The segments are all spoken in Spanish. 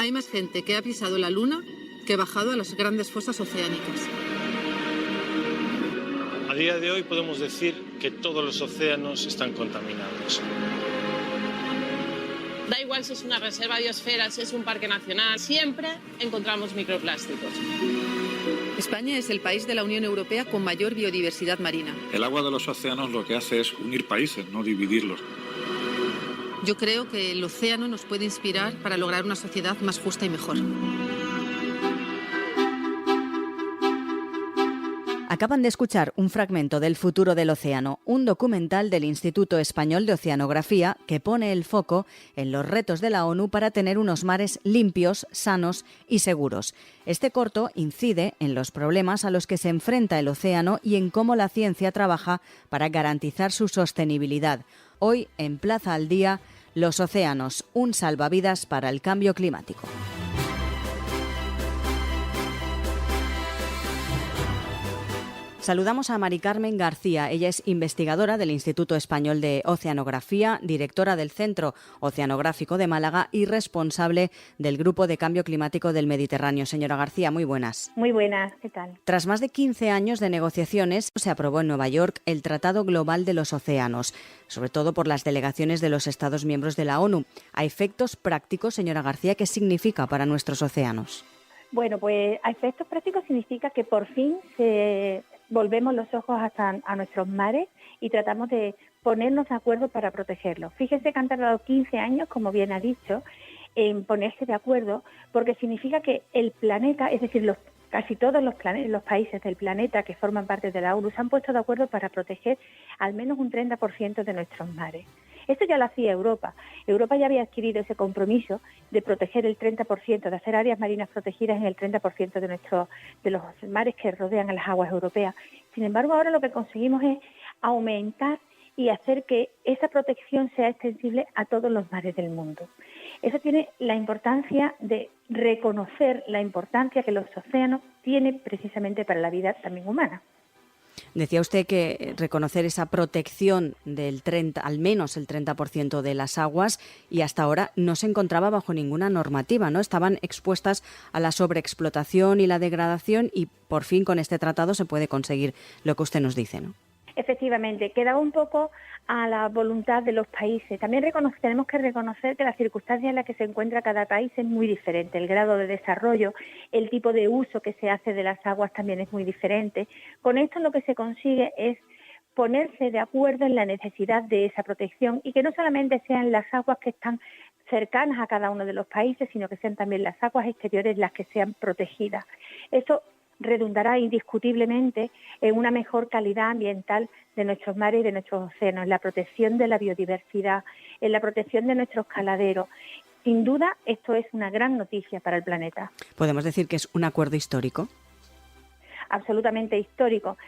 Hay más gente que ha pisado la Luna que ha bajado a las grandes fosas oceánicas. A día de hoy podemos decir que todos los océanos están contaminados. Da igual si es una reserva biosfera, si es un parque nacional, siempre encontramos microplásticos. España es el país de la Unión Europea con mayor biodiversidad marina. El agua de los océanos lo que hace es unir países, no dividirlos. Yo creo que el océano nos puede inspirar para lograr una sociedad más justa y mejor. Acaban de escuchar un fragmento del Futuro del Océano, un documental del Instituto Español de Oceanografía que pone el foco en los retos de la ONU para tener unos mares limpios, sanos y seguros. Este corto incide en los problemas a los que se enfrenta el océano y en cómo la ciencia trabaja para garantizar su sostenibilidad. Hoy, en Plaza al Día, los océanos, un salvavidas para el cambio climático. Saludamos a Mari Carmen García. Ella es investigadora del Instituto Español de Oceanografía, directora del Centro Oceanográfico de Málaga y responsable del Grupo de Cambio Climático del Mediterráneo. Señora García, muy buenas. Muy buenas, ¿qué tal? Tras más de 15 años de negociaciones, se aprobó en Nueva York el Tratado Global de los Océanos, sobre todo por las delegaciones de los Estados miembros de la ONU. A efectos prácticos, señora García, ¿qué significa para nuestros océanos? Bueno, pues a efectos prácticos significa que por fin volvemos los ojos a nuestros mares y tratamos de ponernos de acuerdo para protegerlos. Fíjense que han tardado 15 años, como bien ha dicho, en ponerse de acuerdo, porque significa que el planeta, es decir, casi todos los países del planeta que forman parte de la ONU se han puesto de acuerdo para proteger al menos un 30% de nuestros mares. Esto ya lo hacía Europa. Europa ya había adquirido ese compromiso de proteger el 30%, de hacer áreas marinas protegidas en el 30% de los mares que rodean a las aguas europeas. Sin embargo, ahora lo que conseguimos es aumentar y hacer que esa protección sea extensible a todos los mares del mundo. Eso tiene la importancia de reconocer la importancia que los océanos tienen precisamente para la vida también humana. Decía usted que reconocer esa protección del al menos el 30% de las aguas, y hasta ahora no se encontraba bajo ninguna normativa, ¿no? Estaban expuestas a la sobreexplotación y la degradación, y por fin con este tratado se puede conseguir lo que usted nos dice, ¿no? Efectivamente, quedaba un poco a la voluntad de los países. También tenemos que reconocer que las circunstancias en las que se encuentra cada país es muy diferente. El grado de desarrollo, el tipo de uso que se hace de las aguas también es muy diferente. Con esto lo que se consigue es ponerse de acuerdo en la necesidad de esa protección y que no solamente sean las aguas que están cercanas a cada uno de los países, sino que sean también las aguas exteriores las que sean protegidas. Eso redundará indiscutiblemente en una mejor calidad ambiental de nuestros mares y de nuestros océanos, en la protección de la biodiversidad, en la protección de nuestros caladeros. Sin duda, esto es una gran noticia para el planeta. ¿Podemos decir que es un acuerdo histórico? Absolutamente histórico.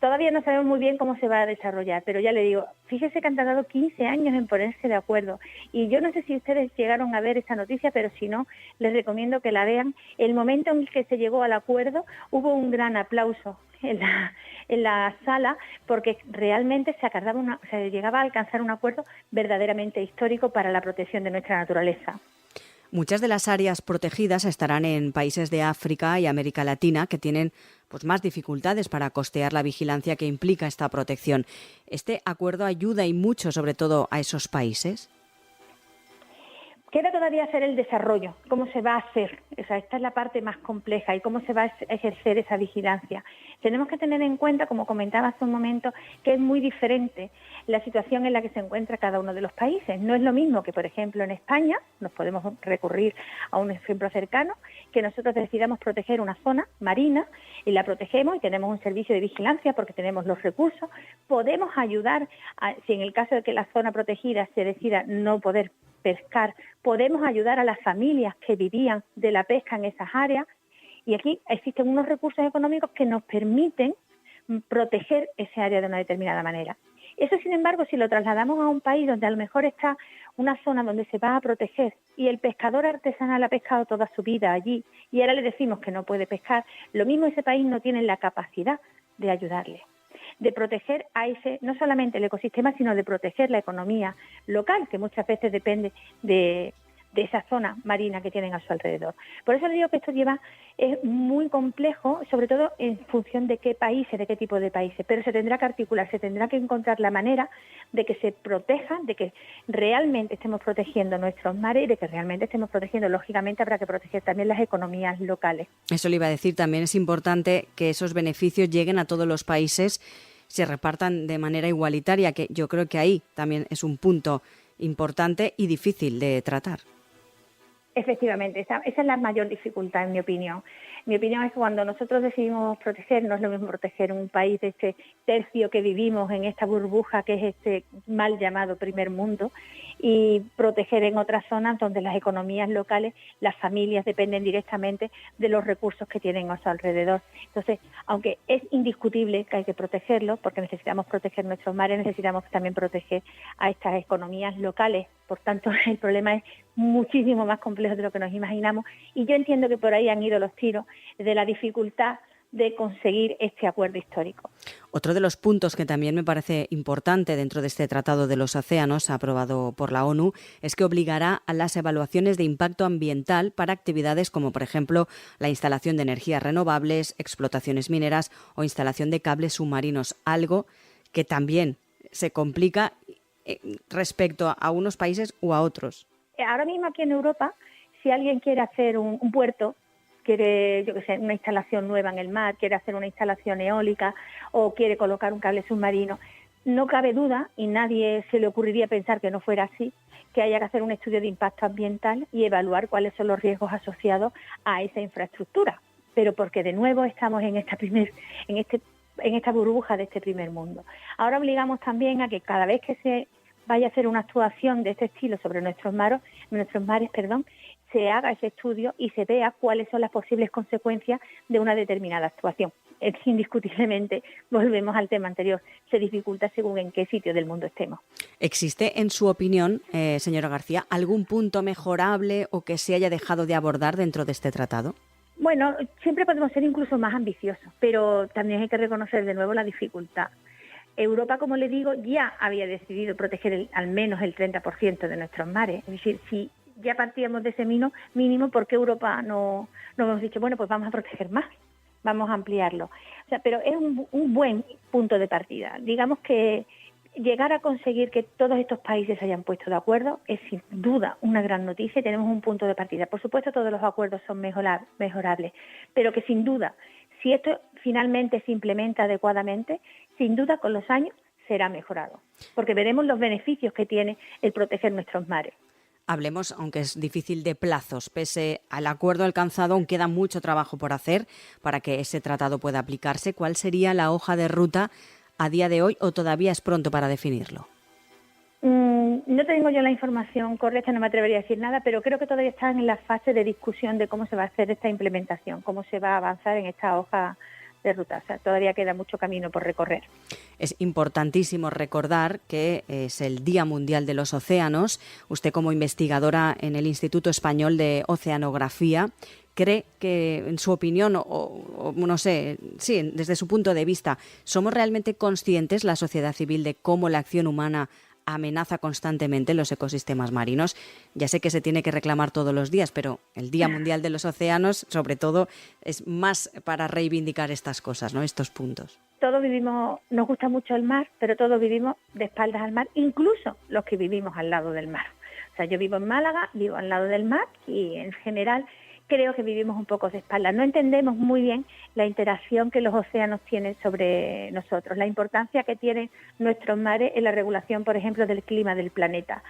Todavía no sabemos muy bien cómo se va a desarrollar, pero ya le digo, fíjese que han tardado 15 años en ponerse de acuerdo. Y yo no sé si ustedes llegaron a ver esa noticia, pero si no, les recomiendo que la vean. El momento en que se llegó al acuerdo, hubo un gran aplauso en la sala, porque realmente se llegaba a alcanzar un acuerdo verdaderamente histórico para la protección de nuestra naturaleza. Muchas de las áreas protegidas estarán en países de África y América Latina que tienen más dificultades para costear la vigilancia que implica esta protección. ¿Este acuerdo ayuda y mucho, sobre todo, a esos países? Queda todavía hacer el desarrollo, cómo se va a hacer, esta es la parte más compleja y cómo se va a ejercer esa vigilancia. Tenemos que tener en cuenta, como comentaba hace un momento, que es muy diferente la situación en la que se encuentra cada uno de los países. No es lo mismo que, por ejemplo, en España, nos podemos recurrir a un ejemplo cercano, que nosotros decidamos proteger una zona marina y la protegemos y tenemos un servicio de vigilancia porque tenemos los recursos. Podemos ayudar, si en el caso de que la zona protegida se decida no poder pescar, podemos ayudar a las familias que vivían de la pesca en esas áreas, y aquí existen unos recursos económicos que nos permiten proteger ese área de una determinada manera. Eso, sin embargo, si lo trasladamos a un país donde a lo mejor está una zona donde se va a proteger y el pescador artesanal ha pescado toda su vida allí y ahora le decimos que no puede pescar, lo mismo ese país no tiene la capacidad de ayudarle, de proteger a no solamente el ecosistema, sino de proteger la economía local, que muchas veces depende de de esa zona marina que tienen a su alrededor. Por eso les digo que esto es muy complejo, sobre todo en función de qué países, de qué tipo de países, pero se tendrá que articular, se tendrá que encontrar la manera de que se protejan, de que realmente estemos protegiendo nuestros mares y de que realmente estemos protegiendo. Lógicamente habrá que proteger también las economías locales. Eso le iba a decir, también es importante que esos beneficios lleguen a todos los países, se repartan de manera igualitaria, que yo creo que ahí también es un punto importante y difícil de tratar. Efectivamente, esa es la mayor dificultad, en mi opinión. Mi opinión es que cuando nosotros decidimos proteger, no es lo mismo proteger un país de este tercio que vivimos en esta burbuja que es este mal llamado primer mundo, y proteger en otras zonas donde las economías locales, las familias dependen directamente de los recursos que tienen a su alrededor. Entonces, aunque es indiscutible que hay que protegerlos, porque necesitamos proteger nuestros mares, necesitamos también proteger a estas economías locales. Por tanto, el problema es muchísimo más complejo de lo que nos imaginamos, y yo entiendo que por ahí han ido los tiros de la dificultad de conseguir este acuerdo histórico. Otro de los puntos que también me parece importante dentro de este Tratado de los Océanos, aprobado por la ONU, es que obligará a las evaluaciones de impacto ambiental para actividades como, por ejemplo, la instalación de energías renovables, explotaciones mineras o instalación de cables submarinos, algo que también se complica respecto a unos países u a otros. Ahora mismo aquí en Europa, si alguien quiere hacer un puerto, quiere, yo que sé, una instalación nueva en el mar, quiere hacer una instalación eólica o quiere colocar un cable submarino, no cabe duda, y nadie se le ocurriría pensar que no fuera así, que haya que hacer un estudio de impacto ambiental y evaluar cuáles son los riesgos asociados a esa infraestructura. Pero porque de nuevo estamos en esta burbuja de este primer mundo. Ahora obligamos también a que cada vez que se vaya a hacer una actuación de este estilo sobre nuestros mares, se haga ese estudio y se vea cuáles son las posibles consecuencias de una determinada actuación. Es que indiscutiblemente, volvemos al tema anterior, se dificulta según en qué sitio del mundo estemos. ¿Existe, en su opinión, señora García, algún punto mejorable o que se haya dejado de abordar dentro de este tratado? Bueno, siempre podemos ser incluso más ambiciosos, pero también hay que reconocer de nuevo la dificultad. Europa, como le digo, ya había decidido proteger al menos el 30% de nuestros mares. Es decir, si ya partíamos de ese mínimo, ¿por qué Europa no hemos dicho, bueno, pues vamos a proteger más, vamos a ampliarlo? O sea, pero es un buen punto de partida. Digamos que llegar a conseguir que todos estos países se hayan puesto de acuerdo es sin duda una gran noticia y tenemos un punto de partida. Por supuesto, todos los acuerdos son mejorables, pero que sin duda, si esto finalmente se implementa adecuadamente, sin duda con los años será mejorado, porque veremos los beneficios que tiene el proteger nuestros mares. Hablemos, aunque es difícil, de plazos. Pese al acuerdo alcanzado, aún queda mucho trabajo por hacer para que ese tratado pueda aplicarse. ¿Cuál sería la hoja de ruta a día de hoy o todavía es pronto para definirlo? No tengo yo la información correcta, no me atrevería a decir nada, pero creo que todavía están en la fase de discusión de cómo se va a hacer esta implementación, cómo se va a avanzar en esta hoja de ruta. O sea, todavía queda mucho camino por recorrer. Es importantísimo recordar que es el Día Mundial de los Océanos. Usted, como investigadora en el Instituto Español de Oceanografía, ¿cree que, en su opinión, o no sé, sí, desde su punto de vista, somos realmente conscientes, la sociedad civil, de cómo la acción humana amenaza constantemente los ecosistemas marinos? Ya sé que se tiene que reclamar todos los días, pero el Día Mundial de los Océanos, sobre todo, es más para reivindicar estas cosas, ¿no? Estos puntos. Todos vivimos, nos gusta mucho el mar, pero todos vivimos de espaldas al mar, incluso los que vivimos al lado del mar. O sea, yo vivo en Málaga, vivo al lado del mar y en general creo que vivimos un poco de espaldas. No entendemos muy bien la interacción que los océanos tienen sobre nosotros, la importancia que tienen nuestros mares en la regulación, por ejemplo, del clima del planeta.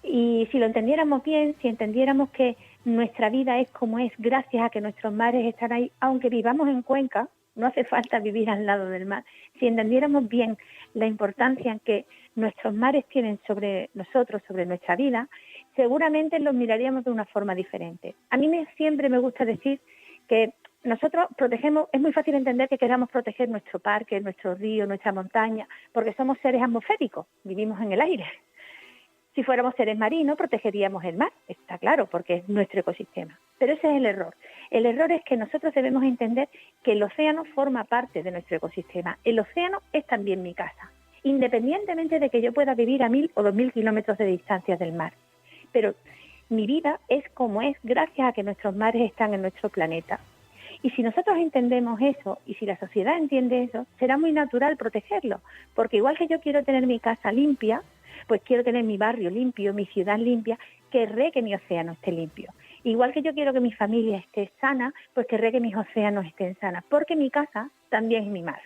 Y si lo entendiéramos bien, si entendiéramos que nuestra vida es como es gracias a que nuestros mares están ahí, aunque vivamos en Cuenca, no hace falta vivir al lado del mar. Si entendiéramos bien la importancia que nuestros mares tienen sobre nosotros, sobre nuestra vida, seguramente los miraríamos de una forma diferente. A mí siempre me gusta decir que nosotros protegemos, es muy fácil entender que queramos proteger nuestro parque, nuestro río, nuestra montaña, porque somos seres atmosféricos, vivimos en el aire. Si fuéramos seres marinos, protegeríamos el mar, está claro, porque es nuestro ecosistema. Pero ese es el error. El error es que nosotros debemos entender que el océano forma parte de nuestro ecosistema. El océano es también mi casa, independientemente de que yo pueda vivir a 1.000 o 2.000 kilómetros de distancia del mar. Pero mi vida es como es gracias a que nuestros mares están en nuestro planeta. Y si nosotros entendemos eso, y si la sociedad entiende eso, será muy natural protegerlo, porque igual que yo quiero tener mi casa limpia, pues quiero tener mi barrio limpio, mi ciudad limpia, querré que mi océano esté limpio. Igual que yo quiero que mi familia esté sana, pues querré que mis océanos estén sanas, porque mi casa también es mi mar.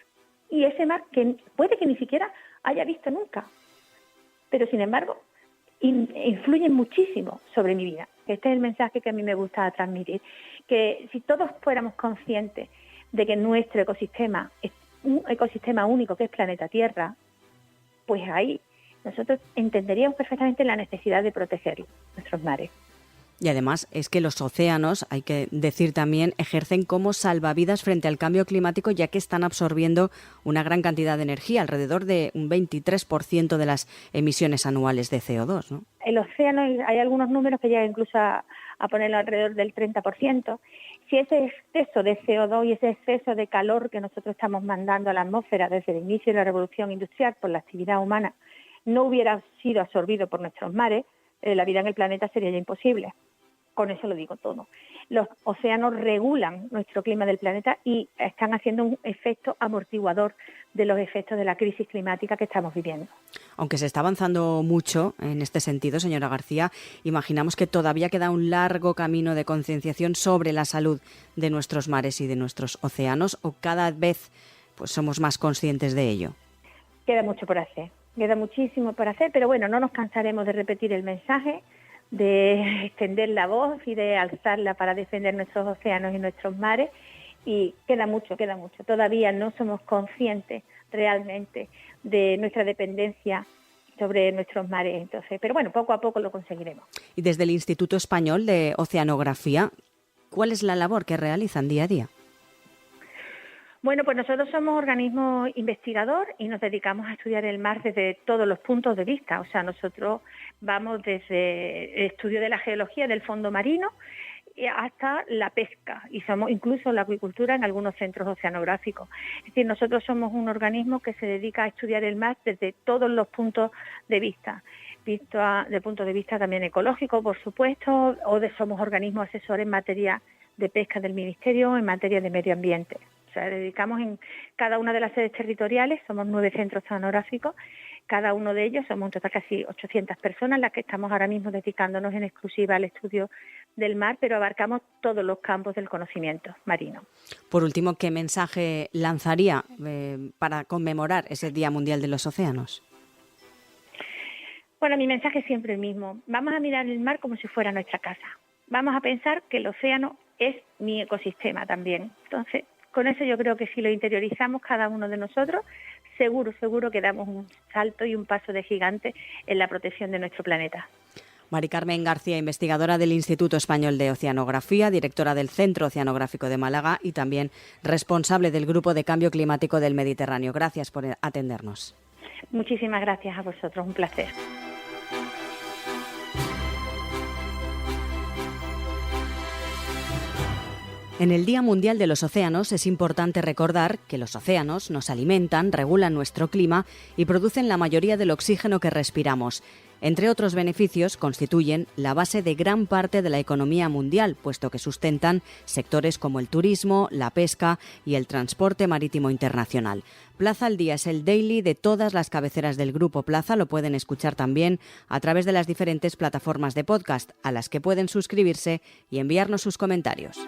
Y ese mar que puede que ni siquiera haya visto nunca, pero sin embargo influyen muchísimo sobre mi vida. Este es el mensaje que a mí me gusta transmitir, que si todos fuéramos conscientes de que nuestro ecosistema es un ecosistema único que es planeta Tierra, pues ahí nosotros entenderíamos perfectamente la necesidad de proteger nuestros mares. Y además es que los océanos, hay que decir también, ejercen como salvavidas frente al cambio climático, ya que están absorbiendo una gran cantidad de energía, alrededor de un 23% de las emisiones anuales de CO2, ¿no? El océano, hay algunos números que llegan incluso a ponerlo alrededor del 30%. Si ese exceso de CO2 y ese exceso de calor que nosotros estamos mandando a la atmósfera desde el inicio de la revolución industrial por la actividad humana no hubiera sido absorbido por nuestros mares, la vida en el planeta sería ya imposible. Con eso lo digo todo. Los océanos regulan nuestro clima del planeta y están haciendo un efecto amortiguador de los efectos de la crisis climática que estamos viviendo. Aunque se está avanzando mucho en este sentido, señora García, imaginamos que todavía queda un largo camino de concienciación sobre la salud de nuestros mares y de nuestros océanos, o cada vez pues somos más conscientes de ello. Queda mucho por hacer, queda muchísimo por hacer, pero bueno, no nos cansaremos de repetir el mensaje, de extender la voz y de alzarla para defender nuestros océanos y nuestros mares, y queda mucho. Todavía no somos conscientes realmente de nuestra dependencia sobre nuestros mares, entonces, pero bueno, poco a poco lo conseguiremos. Y desde el Instituto Español de Oceanografía, ¿cuál es la labor que realizan día a día? Bueno, pues nosotros somos organismo investigador y nos dedicamos a estudiar el mar desde todos los puntos de vista. O sea, nosotros vamos desde el estudio de la geología del fondo marino hasta la pesca, y somos incluso la acuicultura en algunos centros oceanográficos. Es decir, nosotros somos un organismo que se dedica a estudiar el mar desde todos los puntos de vista. Visto desde el punto de vista también ecológico, por supuesto, somos organismos asesores en materia de pesca del Ministerio, en materia de medio ambiente. O sea, dedicamos en cada una de las sedes territoriales, somos 9 centros oceanográficos, cada uno de ellos somos en total casi 800 personas las que estamos ahora mismo dedicándonos en exclusiva al estudio del mar, pero abarcamos todos los campos del conocimiento marino. Por último, ¿qué mensaje lanzaría para conmemorar ese Día Mundial de los Océanos? Bueno, mi mensaje es siempre el mismo. Vamos a mirar el mar como si fuera nuestra casa. Vamos a pensar que el océano es mi ecosistema también. Entonces, con eso yo creo que si lo interiorizamos cada uno de nosotros, seguro que damos un salto y un paso de gigante en la protección de nuestro planeta. Mari Carmen García, investigadora del Instituto Español de Oceanografía, directora del Centro Oceanográfico de Málaga y también responsable del Grupo de Cambio Climático del Mediterráneo. Gracias por atendernos. Muchísimas gracias a vosotros, un placer. En el Día Mundial de los Océanos es importante recordar que los océanos nos alimentan, regulan nuestro clima y producen la mayoría del oxígeno que respiramos. Entre otros beneficios, constituyen la base de gran parte de la economía mundial, puesto que sustentan sectores como el turismo, la pesca y el transporte marítimo internacional. Plaza al Día es el daily de todas las cabeceras del Grupo Plaza. Lo pueden escuchar también a través de las diferentes plataformas de podcast, a las que pueden suscribirse y enviarnos sus comentarios.